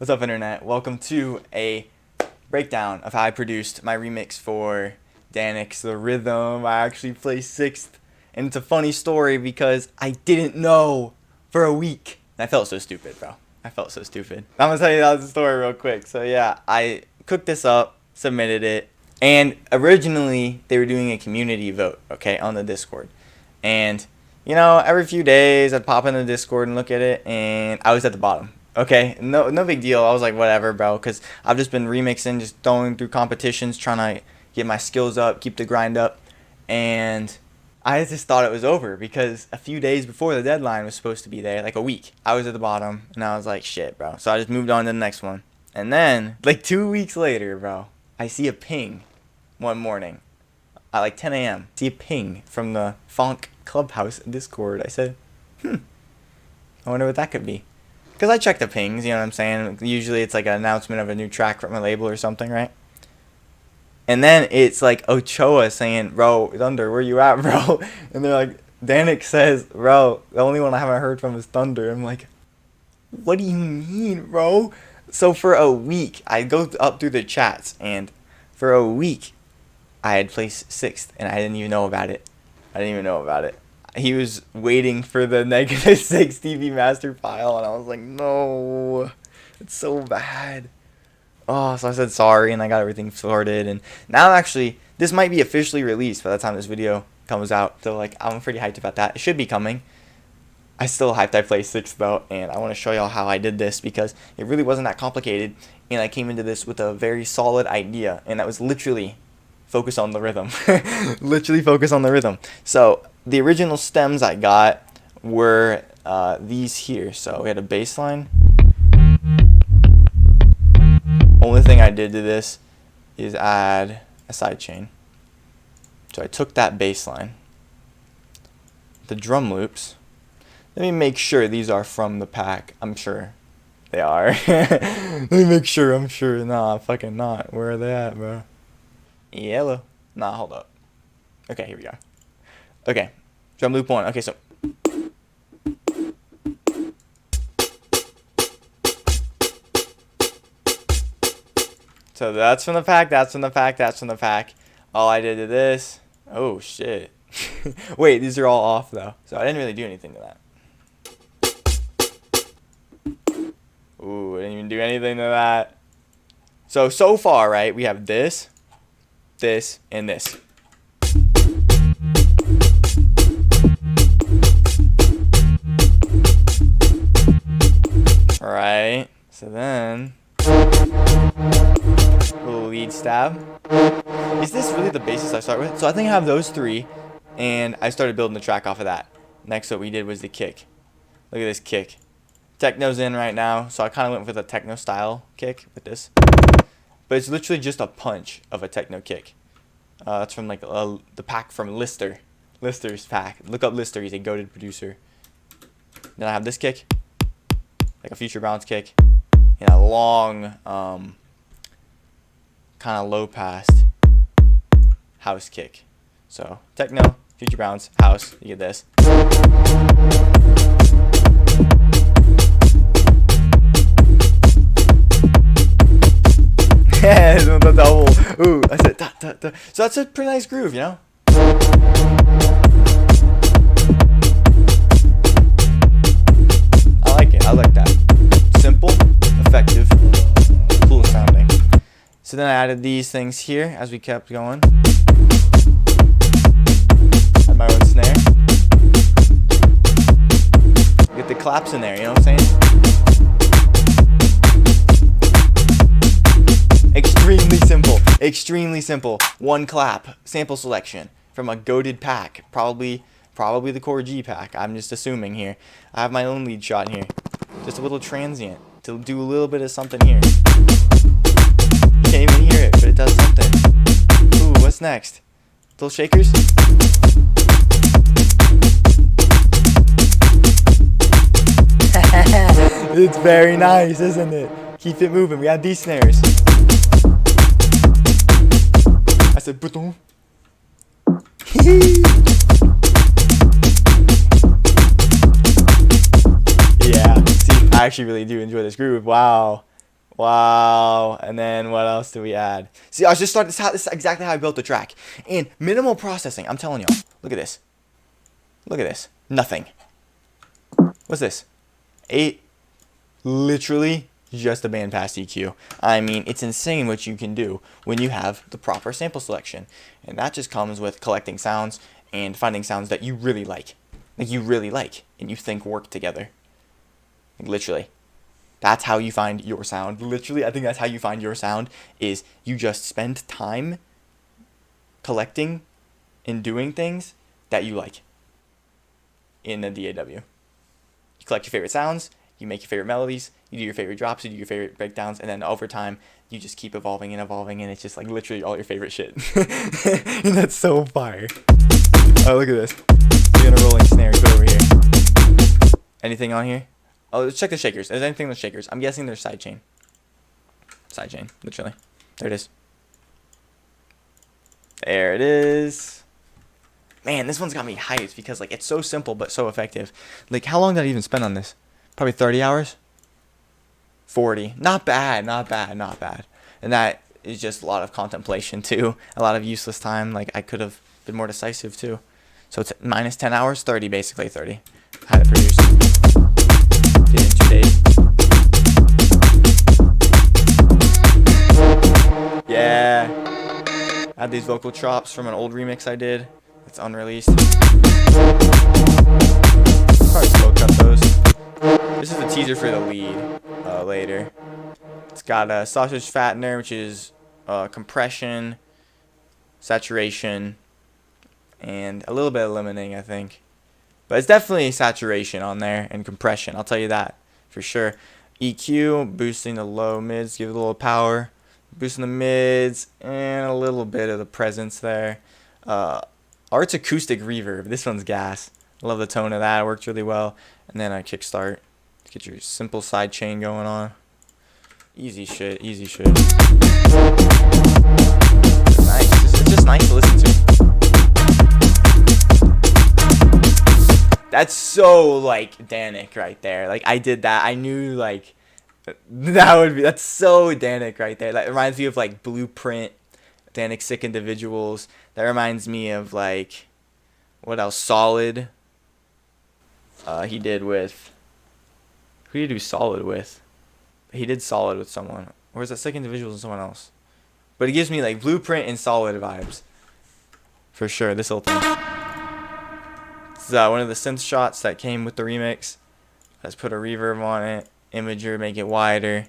What's up, internet? Welcome to a breakdown of how I produced my remix for Dannic's The Rhythm. I actually placed 6th, and it's a funny story because I didn't know for a week. And I felt so stupid, bro. I felt so stupid. I'm gonna tell you the story real quick. So yeah, I cooked this up, submitted it, and originally they were doing a community vote, okay, on the Discord. And you know, every few days I'd pop in the Discord and look at it, and I was at the bottom. Okay, no big deal. I was like, whatever, bro, because I've just been remixing, just going through competitions, trying to get my skills up, keep the grind up, and I just thought it was over because a few days before the deadline was supposed to be there, like a week, I was at the bottom, and I was like, shit, bro. So I just moved on to the next one. And then, like 2 weeks later, bro, I see a ping one morning at like 10 a.m. See a ping from the Fonk Clubhouse Discord. I said, I wonder what that could be. Because I check the pings, you know what I'm saying? Usually it's like an announcement of a new track from a label or something, right? And then it's like Ochoa saying, bro, Thunder, where you at, bro? And they're like, Dannic says, bro, the only one I haven't heard from is Thunder. I'm like, what do you mean, bro? So for a week, I go up through the chats, and for a week, I had placed 6th, and I didn't even know about it. He was waiting for the -6 TV master file, and I was like, no, it's so bad. Oh, so I said sorry, and I got everything sorted, and now actually, this might be officially released by the time this video comes out, so like, I'm pretty hyped about that. It should be coming. I still hyped I placed 6th though, and I want to show y'all how I did this because it really wasn't that complicated, and I came into this with a very solid idea, and that was literally focus on the rhythm. Literally focus on the rhythm. So the original stems I got were these here. So we had a bass line. Only thing I did to this is add a sidechain. So I took that bass line, the drum loops. Let me make sure these are from the pack. I'm sure they are. Let me make sure. I'm sure. Nah, fucking not. Where are they at, bro? Yellow. Nah, hold up. Okay, here we go. Okay, drum loop 1. Okay, so that's from the pack, that's from the pack, that's from the pack. All I did to this. Oh shit. Wait, these are all off though, so I didn't really do anything to that. Ooh, I didn't even do anything to that. So far, right, we have this, and this. Alright, so then little lead stab. Is this really the basis I start with? So I think I have those 3, and I started building the track off of that. Next, what we did was the kick. Look at this kick. Techno's in right now, so I kind of went with a techno style kick with this. But it's literally just a punch of a techno kick. That's from like the pack from Lister. Lister's pack. Look up Lister, he's a goated producer. Then I have this kick, like a future bounce kick, and a long, kind of low passed house kick. So techno, future bounce, house, you get this. Yeah, the double. Ooh, I said da, da, da. So that's a pretty nice groove, you know? I like it. I like that. Simple, effective, cool sounding. So then I added these things here as we kept going. Had my own snare. Get the claps in there, you know what I'm saying? Extremely simple. 1 clap, sample selection from a goated pack, probably the Core G pack. I'm just assuming here. I have my own lead shot here, just a little transient to do a little bit of something here. You can't even hear it, but it does something. Ooh, what's next? Little shakers. It's very nice, isn't it? Keep it moving. We got these snares. I said, bouton. Yeah, see, I actually really do enjoy this groove. Wow. Wow. And then what else do we add? See, I just started. This is exactly how I built the track. And minimal processing. I'm telling y'all. Look at this. Look at this. Nothing. What's this? 8. Literally just a bandpass EQ. I mean, it's insane what you can do when you have the proper sample selection. And that just comes with collecting sounds and finding sounds that you really like. Like you really like and you think work together. Like literally. That's how you find your sound. Literally, I think that's how you find your sound is you just spend time collecting and doing things that you like in the DAW. You collect your favorite sounds, you make your favorite melodies, you do your favorite drops, you do your favorite breakdowns, and then over time, you just keep evolving, and it's just like literally all your favorite shit. And that's so fire. Oh, look at this. We're gonna rolling snare. Go over here. Anything on here? Oh, let's check the shakers. Is there anything in the shakers? I'm guessing there's sidechain. Sidechain, literally. There it is. There it is. Man, this one's got me hyped because like it's so simple but so effective. Like, how long did I even spend on this? Probably 30 hours? 40. Not bad, not bad, not bad. And that is just a lot of contemplation too. A lot of useless time. Like, I could have been more decisive too. So it's minus 10 hours, 30 basically, 30. I had it produced. Did it in 2 days. Yeah. I had these vocal chops from an old remix I did. It's unreleased. Probably slow cut those. This is the teaser for the lead later. It's got a sausage fattener, which is compression, saturation, and a little bit of limiting, I think. But it's definitely saturation on there and compression. I'll tell you that for sure. EQ, boosting the low mids, give it a little power. Boosting the mids and a little bit of the presence there. Art's acoustic reverb. This one's gas. I love the tone of that. It worked really well. And then I kickstart. Get your simple side chain going on. Easy shit. Easy shit. Nice. It's just nice to listen to. That's so like Dannic right there. Like I did that. I knew like that's so Dannic right there. That reminds me of like Blueprint, Dannic Sick Individuals. That reminds me of like what else? Solid. He did with who did he do Solid with? He did Solid with someone. Or is that Sick Individuals and someone else? But it gives me like Blueprint and Solid vibes. For sure, this whole thing. This is one of the synth shots that came with the remix. Let's put a reverb on it. Imager, make it wider.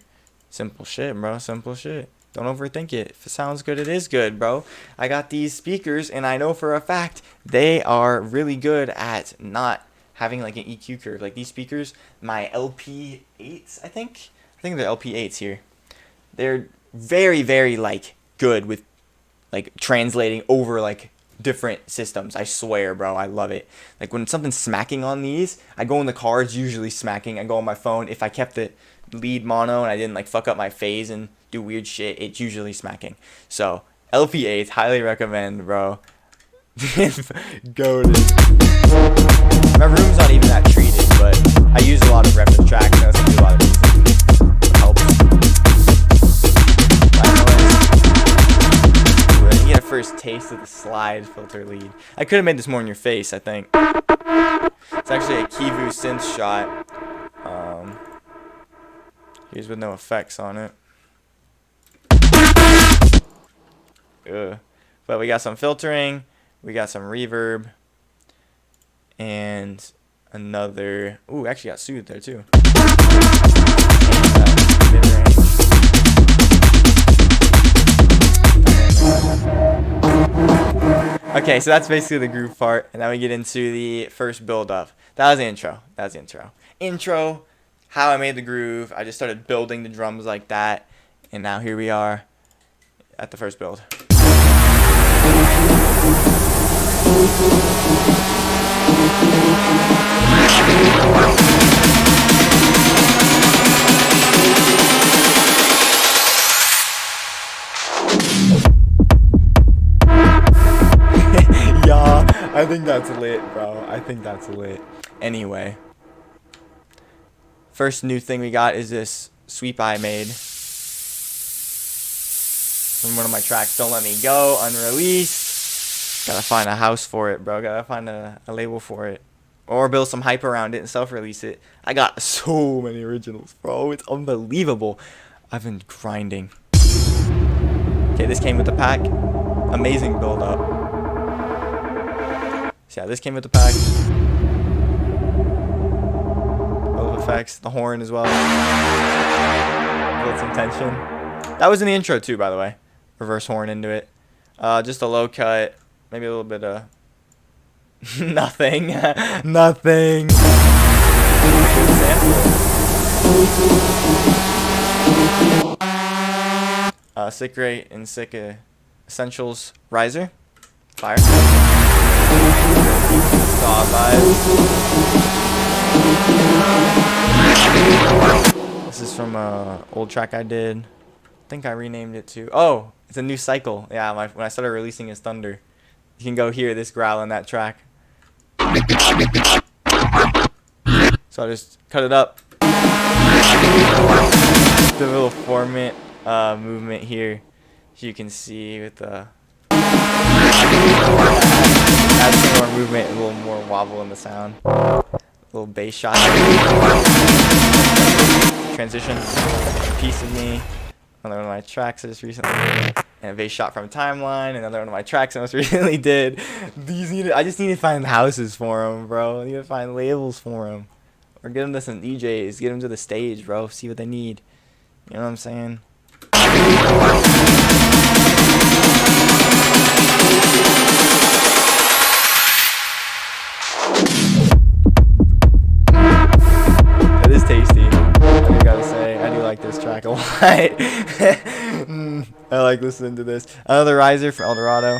Simple shit, bro. Simple shit. Don't overthink it. If it sounds good, it is good, bro. I got these speakers, and I know for a fact they are really good at not having like an EQ curve. Like these speakers, my LP8s, I think they're LP8s here. They're very, very like good with like translating over like different systems. I swear, bro. I love it. Like when something's smacking on these, I go in the car, it's usually smacking. I go on my phone. If I kept the lead mono and I didn't like fuck up my phase and do weird shit, it's usually smacking. So LP8s, highly recommend, bro. Go to my room's not even that treated, but I use a lot of reference tracks and I also do a lot of music. It helps. You get a first taste of the slide filter lead. I could have made this more in your face, I think. It's actually a Kivu synth shot. Here's with no effects on it. Ugh. But we got some filtering, we got some reverb, and another. Ooh, actually got soothed there too. Okay, so that's basically the groove part, and then we get into the first build up. That was the intro. Intro, how I made the groove. I just started building the drums like that, and now here we are at the first build. Yeah, I think that's lit, bro. I think that's lit. Anyway, first new thing we got is this sweep I made. from one of my tracks, Don't Let Me Go, unreleased. Gotta find a house for it, bro. Gotta find a label for it. Or build some hype around it and self-release it. I got so many originals, bro. It's unbelievable. I've been grinding. Okay, this came with the pack. Amazing build-up. So yeah, this came with the pack. Build effects, the horn as well. Build some tension. That was in the intro too, by the way. Reverse horn into it. Just a low cut. Maybe a little bit of... nothing. Nothing. Sick Rate and Sick Essentials Riser. Fire. Saw vibes. This is from an old track I did. I think I renamed it to... oh, it's a new cycle. Yeah, when I started releasing his Thunder. You can go hear this growl in that track. So I just cut it up. The little formant movement here, as you can see with the add some more movement, a little more wobble in the sound. A little bass shot. Transition piece of me. Another one of my tracks I just recently did. And a bass shot from Timeline. Another one of my tracks I most recently did. I just need to find houses for them, bro. I need to find labels for them. Or get them to some DJs. Get them to the stage, bro. See what they need. You know what I'm saying? It is tasty. I gotta say, I do like this track a lot. I like listening to this. Another riser for Eldorado.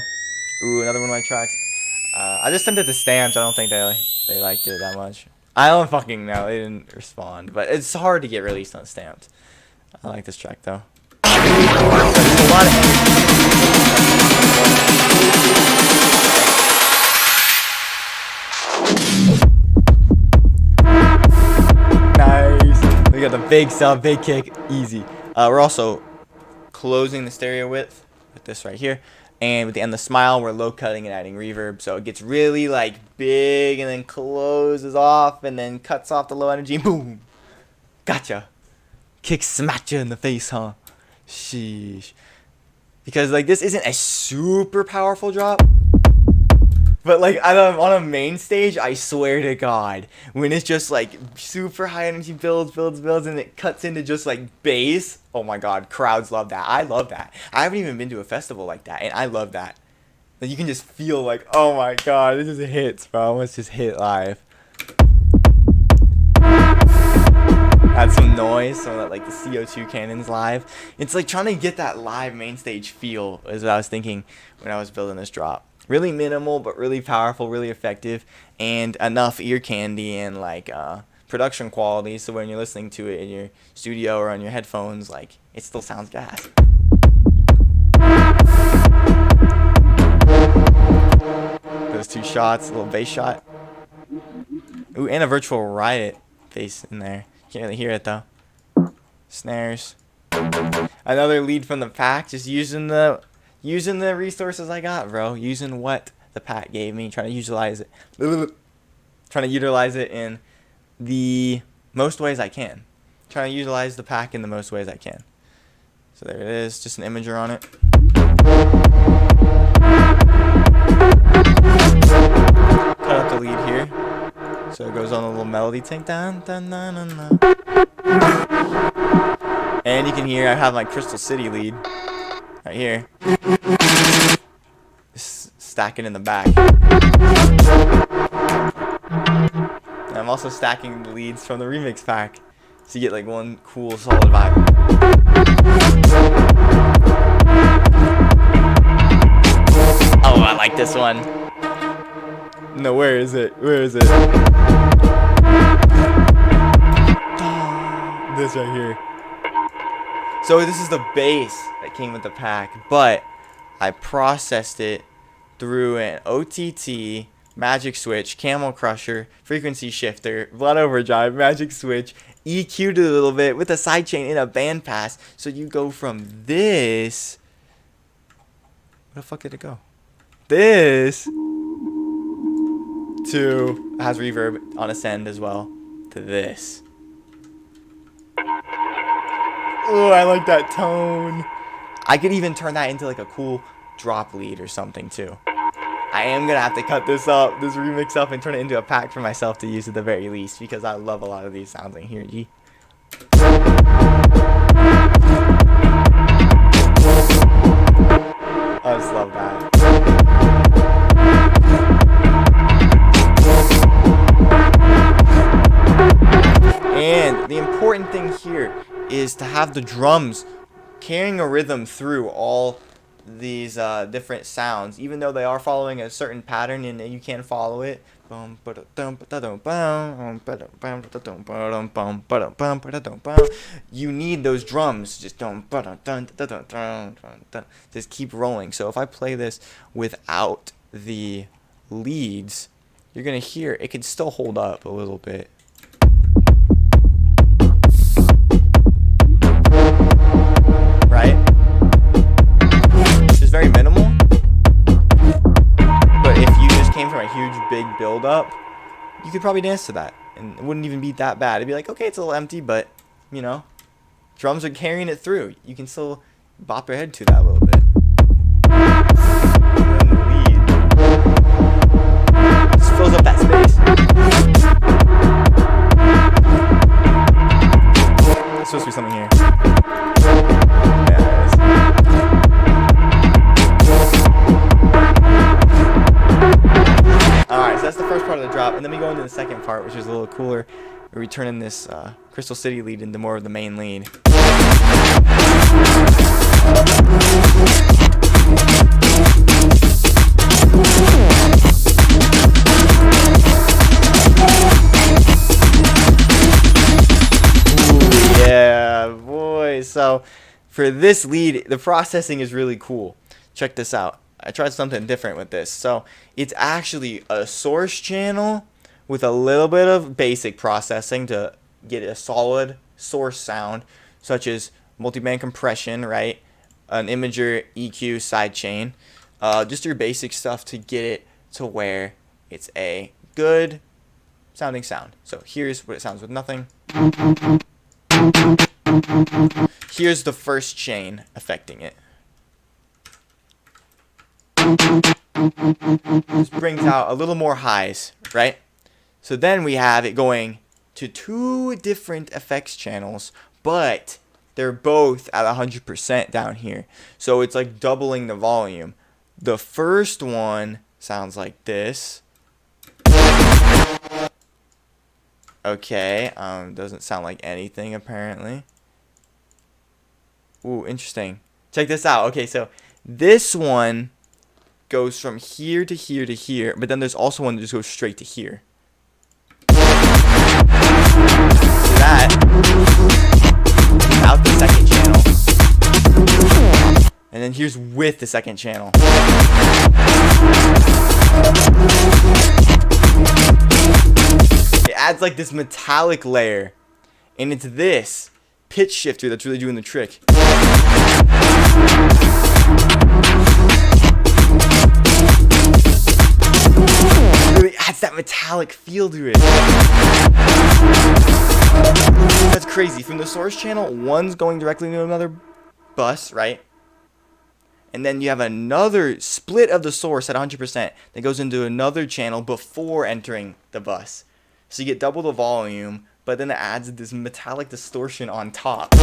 Ooh, another one of my tracks. I just sent it to Stamps. I don't think they liked it that much. I don't fucking know. They didn't respond. But it's hard to get released on Stamped. I like this track though. But there's a lot of nice. We got the big sub, big kick, easy. We're also closing the stereo width with this right here. And with the end of the smile, we're low cutting and adding reverb. So it gets really like big and then closes off and then cuts off the low energy. Boom. Gotcha. Kick smack you in the face, huh? Sheesh. Because like this isn't a super powerful drop. But like on a main stage, I swear to God, when it's just like super high energy builds, and it cuts into just like bass, oh my God, crowds love that. I love that. I haven't even been to a festival like that, and I love that. Like you can just feel like, oh my God, this just hits, bro. Let's just hit live. Add some noise, so that like the CO2 cannons live. It's like trying to get that live main stage feel is what I was thinking when I was building this drop. Really minimal, but really powerful, really effective, and enough ear candy and like production quality, so when you're listening to it in your studio or on your headphones, like it still sounds gas. Those two shots, a little bass shot. Ooh, and a virtual riot bass in there. Can't really hear it though. Snares. Another lead from the pack, just using the resources I got, bro. Using what the pack gave me, trying to utilize it. Trying to utilize it in the most ways I can. Trying to utilize the pack in the most ways I can. So there it is, just an imager on it. Cut up the lead here. So it goes on a little melody tank. Dun, dun, dun, dun, dun. And you can hear I have my Crystal City lead right here. Stacking in the back. And I'm also stacking the leads from the remix pack. So you get like one cool solid vibe. Oh, I like this one. No, where is it? Where is it? This right here. So this is the bass that came with the pack, but I processed it through an OTT, Magic Switch, Camel Crusher, Frequency Shifter, Blood Overdrive, Magic Switch, EQ'd it a little bit with a sidechain and a bandpass. So you go from this the fuck did it go? This to has reverb on ascend as well to this. Oh, I like that tone. I could even turn that into like a cool drop lead or something too. I am gonna have to cut this remix up, and turn it into a pack for myself to use at the very least, because I love a lot of these sounds in here. G. I just love that. And the important thing here is to have the drums carrying a rhythm through all these different sounds, even though they are following a certain pattern and you can follow it. You need those drums just keep rolling. So if I play this without the leads, you're gonna hear it can still hold up a little bit. Right? It's very minimal. But if you just came from a huge big build up, you could probably dance to that. And it wouldn't even be that bad. It'd be like, okay, it's a little empty, but, you know, drums are carrying it through. You can still bop your head to that a little bit. And the lead just fills up that space. There's supposed to be something here. Alright, so that's the first part of the drop, and then we go into the second part, which is a little cooler, where we turn in this Crystal City lead into more of the main lead. Ooh, yeah, boy. So for this lead, the processing is really cool. Check this out. I tried something different with this. So it's actually a source channel with a little bit of basic processing to get a solid source sound, such as multiband compression, right? An imager, EQ, sidechain. Just your basic stuff to get it to where it's a good sounding sound. So here's what it sounds with nothing. Here's the first chain affecting it. This brings out a little more highs, right? So then we have it going to two different effects channels, but they're both at 100% down here. So it's like doubling the volume. The first one sounds like this. Okay, doesn't sound like anything apparently. Ooh, interesting. Check this out. Okay, so this one goes from here to here to here, but then there's also one that just goes straight to here. So that without the second channel, and then here's with the second channel. It adds like this metallic layer, and it's this pitch shifter that's really doing the trick. Really adds that metallic feel to it. That's crazy. From the source channel, one's going directly to another bus, right? And then you have another split of the source at 100% that goes into another channel before entering the bus. So you get double the volume, but then it adds this metallic distortion on top.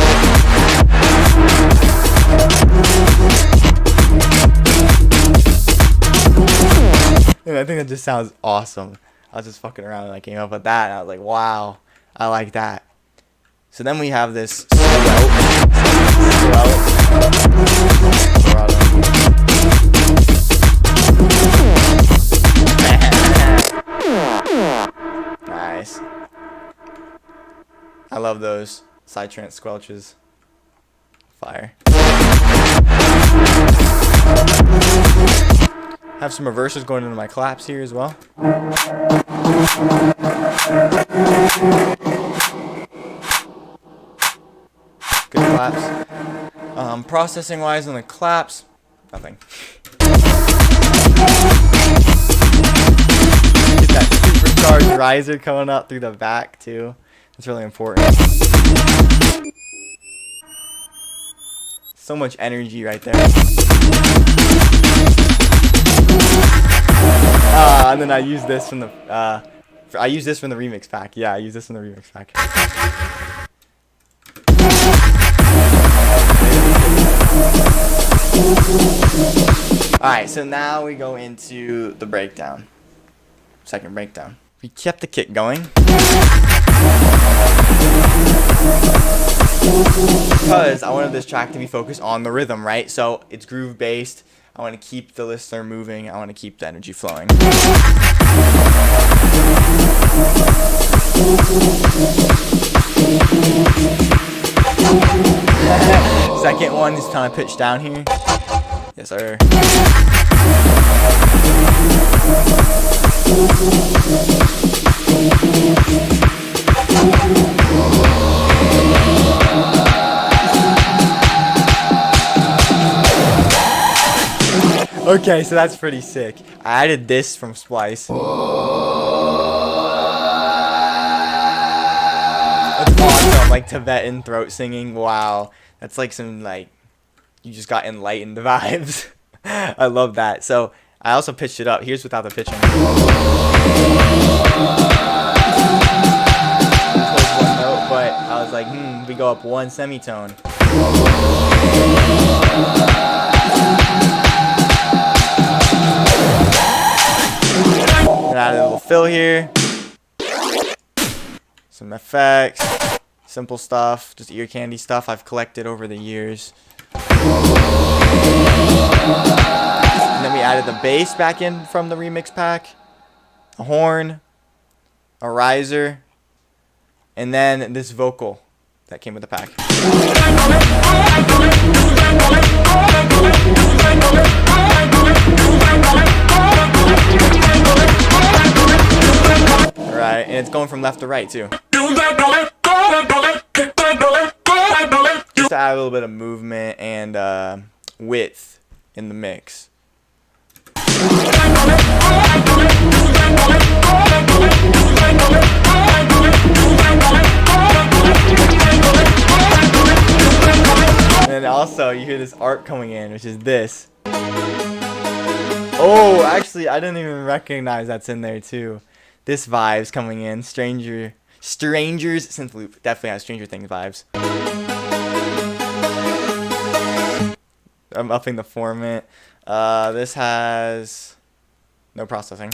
And I think that just sounds awesome. I was just fucking around and I came up with that, and I was like, wow, I like that. So then we have this Nice. I love those side trance squelches. Fire. Have some reversers going into my claps here as well. Good claps. Processing wise on the claps, nothing. Get that supercharged riser coming up through the back too. That's really important. So much energy right there. And then I use this from the remix pack. Yeah, I use this from the remix pack. Alright, so now we go into the breakdown. Second breakdown. We kept the kick going because I wanted this track to be focused on the rhythm, right? So it's groove based. I want to keep the listener moving. I want to keep the energy flowing. Second one is kind of pitched down here. Yes, sir. Okay, so that's pretty sick. I added this from Splice. That's awesome, like Tibetan throat singing. Wow, that's like some you just got enlightened vibes. I love that. So I also pitched it up. Here's without the pitching. One note, but I was like, we go up one semitone. Add a little fill here, some effects, simple stuff, just ear candy stuff I've collected over the years. And then we added the bass back in from the remix pack, a horn, a riser, and then this vocal that came with the pack. Right, and it's going from left to right too. Just to add a little bit of movement and width in the mix. And then also you hear this art coming in, which is this. Oh, actually I didn't even recognize that's in there too. This vibe's coming in. Strangers synth loop. Definitely has Stranger Things vibes. I'm upping the format. This has no processing.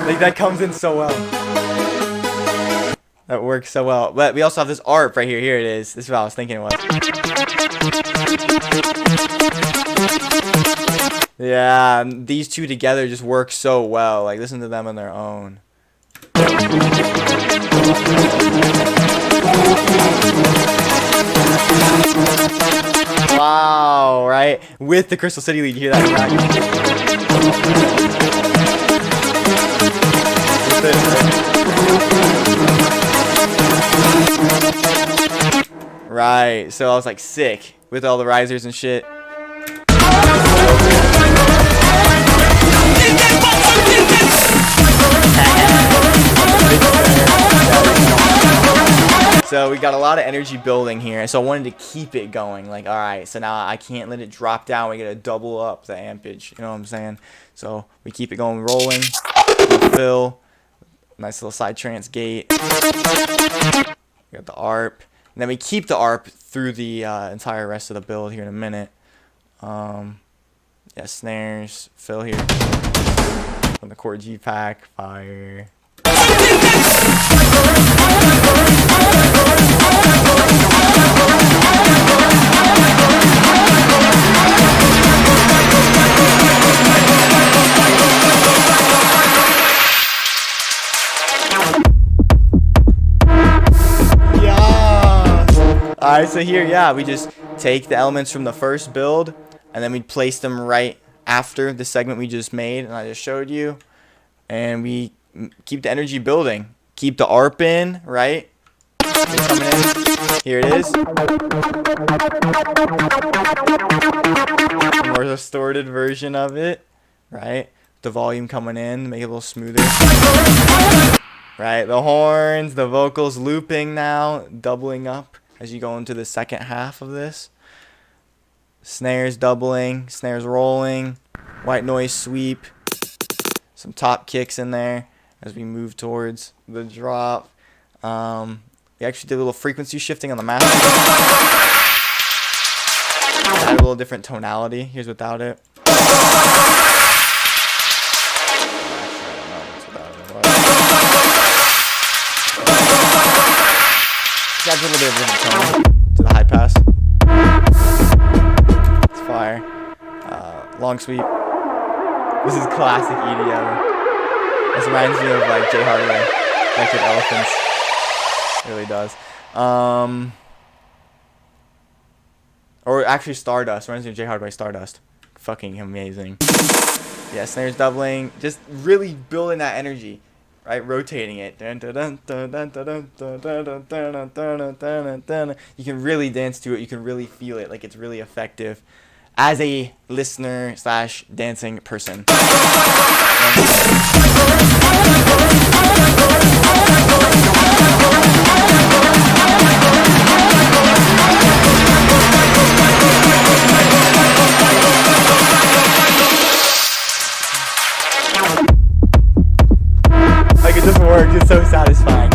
Like that comes in so well. That works so well. But we also have this ARP right here. Here it is. This is what I was thinking it was. Yeah, these two together just work so well. Like, listen to them on their own. Wow, right? With the Crystal City lead, you hear that Right, so I was like sick with all the risers and shit. So we got a lot of energy building here, so I wanted to keep it going. Like, alright, so now I can't let it drop down. We gotta double up the ampage, you know what I'm saying? So we keep it going rolling. Fill. Nice little side trance gate. We got the ARP. And then we keep the ARP through the entire rest of the build here in a minute. Yeah, snares, fill here. From the chord G pack, fire. Alright, so here, yeah, we just take the elements from the first build, and then we place them right after the segment we just made, and I just showed you. and we keep the energy building. Keep the ARP in, right? It's coming in. Here it is. A more distorted version of it, right? The volume coming in, make it a little smoother. Right, the horns, the vocals looping now, doubling up as you go into the second half of this. Snares doubling, snares rolling, white noise sweep, some top kicks in there as we move towards the drop. We actually did a little frequency shifting on the master. Add a little different tonality. Here's without it. Adds a little bit of different tone to the high pass. It's fire. Long sweep. This is classic EDM. This reminds me of like J Hardway, Electric Elephants. It really does. Or actually Stardust. Reminds me of J Hardway Stardust. Fucking amazing. Yeah, snares doubling. Just really building that energy. Right, rotating it. You can really dance to it. You can really feel it. Like it's really effective as a listener / dancing person. Like it doesn't work. It's so satisfying.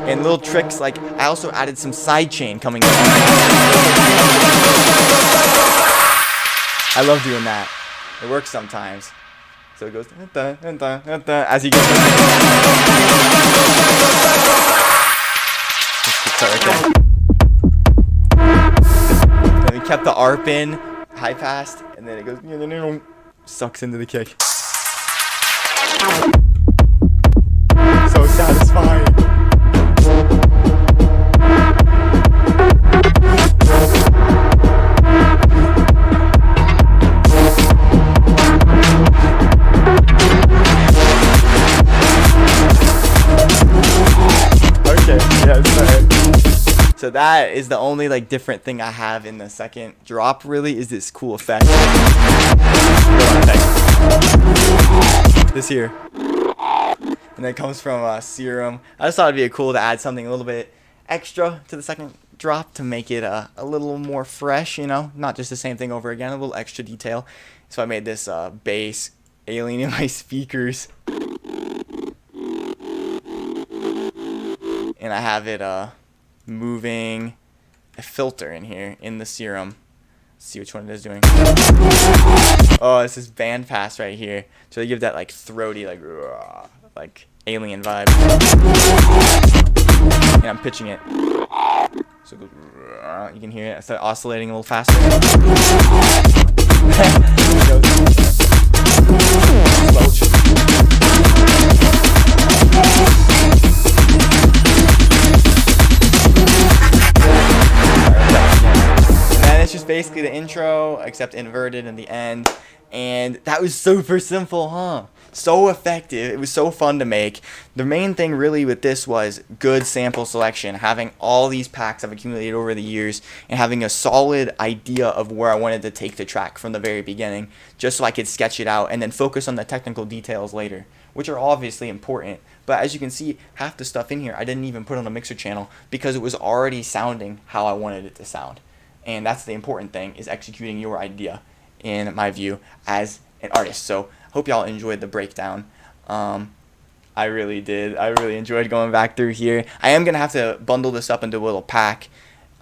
And little tricks like I also added some sidechain coming in. I love doing that. It works sometimes. So it goes as you go. And we kept the ARP in, high passed, and then it goes sucks into the kick. So satisfying. So that is the only like different thing I have in the second drop really is this cool effect. This here. And that comes from Serum. I just thought it'd be cool to add something a little bit extra to the second drop to make it a little more fresh, you know, not just the same thing over again, a little extra detail. So I made this bass alien in my speakers. And I have it moving a filter in here in the Serum. Let's see which one it is doing. Oh, this is band pass right here. So they give that like throaty, like alien vibe. And I'm pitching it. So it goes, you can hear it. I start oscillating a little faster. Just basically the intro except inverted in the end, and that was super simple, huh? So effective. It was so fun to make. The main thing really with this was good sample selection, having all these packs I've accumulated over the years and having a solid idea of where I wanted to take the track from the very beginning, just so I could sketch it out and then focus on the technical details later, which are obviously important. But as you can see, half the stuff in here I didn't even put on a mixer channel because it was already sounding how I wanted it to sound. And that's the important thing, is executing your idea, in my view, as an artist. So hope y'all enjoyed the breakdown. I really did. I really enjoyed going back through here. I am going to have to bundle this up into a little pack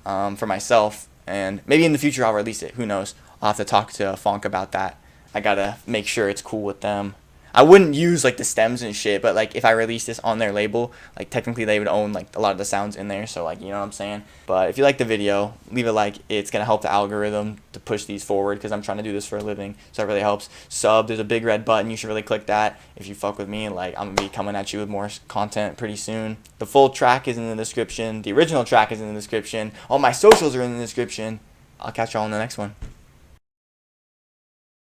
for myself. And maybe in the future I'll release it. Who knows? I'll have to talk to Fonk about that. I got to make sure it's cool with them. I wouldn't use like the stems and shit, but like if I release this on their label, like technically they would own like a lot of the sounds in there, so like, you know what I'm saying? But if you like the video, leave a like. It's gonna help the algorithm to push these forward because I'm trying to do this for a living, so it really helps. Sub, there's a big red button, you should really click that if you fuck with me. Like, I'm gonna be coming at you with more content pretty soon. The full track is in the description, the original track is in the description, all my socials are in the description. I'll catch y'all in the next one.